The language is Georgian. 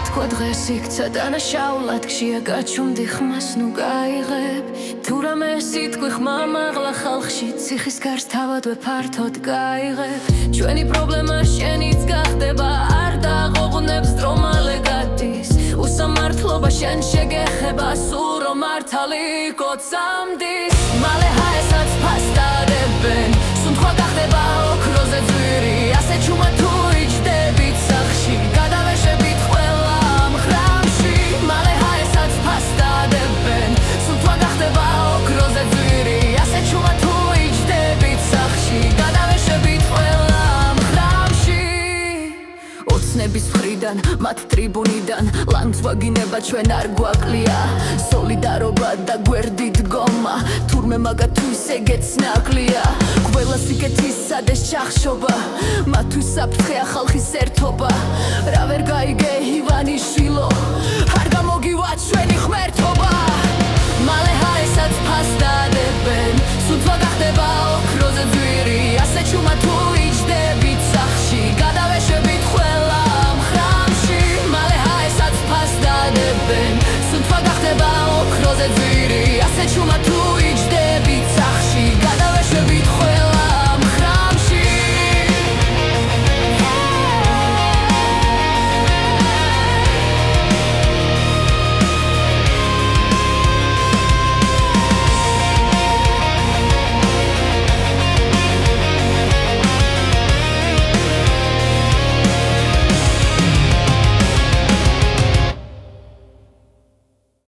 თქვა დღეს იქცა დანაშაულად გშია გაჩუმდი ხმას ნუ გაიღებ თუ რამე სიტყვი ხმა მაღლა ხალხში ციხის გარს თავადვე ფართოდ გაიღებ ჩვენი პრობლემა შენიც გახდება არ დაღუღნებს დრო მალე გადის უსამართლობა შენ შეგეხება სულ რომ მართალი კოცამდის მალე ჰაესაც ფასტარებენ სუნთქვა გახდება ოქროზე ძვირი ასე ჩუმა თუ იჯდებით სახში გადავეშებით ყველა ამ ხრამში მალე ჰაესაც ფასტარებენ სუნთქვა გახდება ოქროზე ძვირი ასე ჩუმა თუ იჯდებით სახში გადავეშებით ყველა ამ ხრამში ოცნების მხრიდან მათ ტრიბუნიდან ლანძ ვაგინება ჩვენ არ გვაკლია სოლიდარობა და გვერდი დგომა თურმე მაგათვის ეგეც ნაკლია ყველა სიკეთის სადეს ჩახშობა მათთვის საფრთხეა ხალხის ერთობა რა ვერ გაიგე